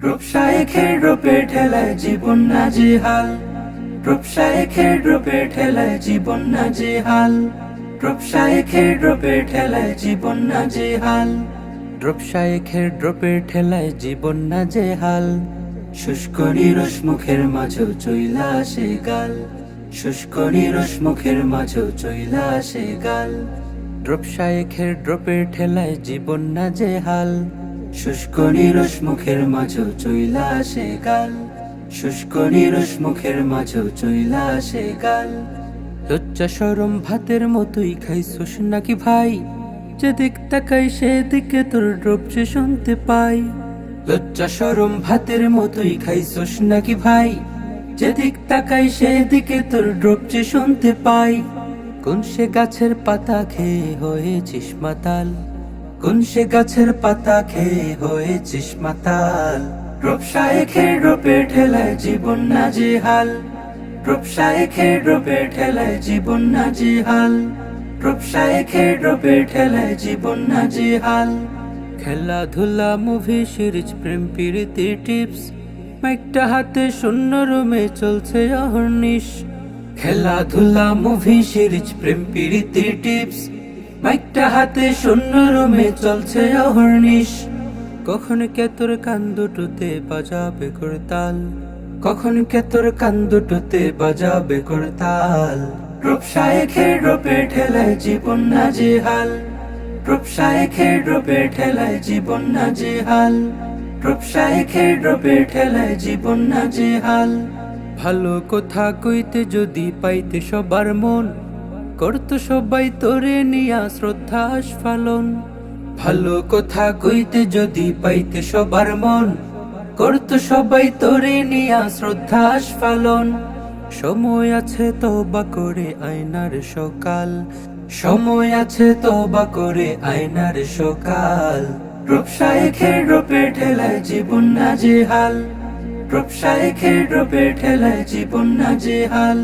রূপসায়েখের রূপের ঠেলায় জীবন নাজেহাল। রূপসায়েখের রূপের ঠেলায় জীবন নাজেহাল। রূপসায়েখের রূপের ঠেলায় জীবন নাজেহাল। রূপসায়েখের রূপের ঠেলায় জীবন নাজেহাল। শুষ্ক নিরস মুখের মাঝেও চইলা আসে গাল। শুষ্ক নিরস মুখের মাঝেও চইলা আসে গাল। রূপসায়েখের রূপের ঠেলায় জীবন নাজেহাল। শুষ্ক নিরস মুখের মাঝেও চইলা আসে গাল। শুষ্ক নিরস মুখের মাঝেও চইলা আসে গাল। লজ্জা শরম ভাতের মতোই খাইছস নাকি ভাই? যেদিক তাকাই সেদিকে তোর রূপ যে শুনতে পাই। লজ্জা শরম ভাতের মতোই খাইছস নাকি ভাই? যেদিক তাকাই সেদিকে তোর রূপ যে শুনতে পাই। কোন সে গাছের পাতা খেয়ে হয়েছিস মাতাল? কোন সে গাছের পাতা খেয়ে হয়েছিস মাতাল? রূপসায়েখের রূপের ঠেলায় জীবন নাজেহাল। রূপসায়েখের রূপের ঠেলায় জীবন নাজেহাল। রূপসায়েখের রূপের ঠেলায় জীবন নাজেহাল। খেলাধুলা মুভি সিরিজ প্রেম প্রীতি টিপস, মাইকটা হাতে শূন্য রুমে চলছে অহর্নিশ। খেলাধুলা মুভি সিরিজ প্রেম প্রীতি টিপস, মাইকটা হাতে শূন্য রুমে চলছে অহর্নিশ। কখন কে তোর কান দুটোতে বাজাবে করতাল? কখন কে তোর কান দুটোতে বাজাবে করতাল? রূপসায়েখের রূপের ঠেলায় জীবন নাজেহাল। রূপসায়েখের রূপের ঠেলায় জীবন নাজেহাল। রূপসায়েখের রূপের ঠেলায় জীবন নাজেহাল। ভালো কথা কইতে যদি পাইতে সবার মন, করতো সবাই তোরে নিয়া শ্রদ্ধা আস্ফালন। ভালো কথা কইতে যদি পাইতে সবার মন, করতো সবাই তোরে নিয়া শ্রদ্ধা আস্ফালন। সময় আছে তওবা করে আয়নার সকাল। সময় আছে তওবা করে আয়নার সকাল। রূপসায়েখের রূপের ঠেলায় জীবন নাজেহাল। রূপসায়েখের রূপের ঠেলায় জীবন নাজেহাল।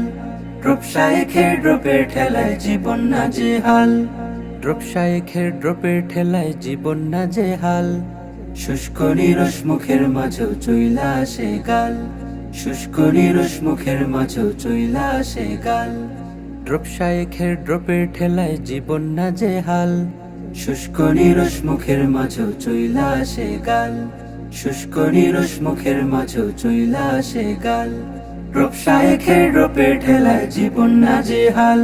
রূপসায়েখের রূপের ঠেলায় জীবন নাজেহাল। রূপসায়েখের রূপের ঠেলায় জীবন নাজেহাল। শুষ্ক নিরস মুখের মাঝেও চইলা আসে গাল। শুষ্ক নিরস মুখের মাঝেও চইলা আসে গাল। রূপসায়েখের রূপের ঠেলায় জীবন নাজেহাল। শুষ্ক নিরস মুখের মাঝেও চইলা আসে গাল। শুষ্ক নিরস মুখের মাঝেও চইলা আসে গাল। রূপসায়েখের রূপের ঠেলায় জীবন নাজেহাল।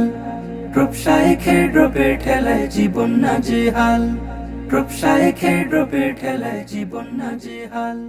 রূপসায়েখের রূপের ঠেলায় জীবন নাজেহাল। রূপসায়েখের রূপের ঠেলায় জীবন নাজেহাল।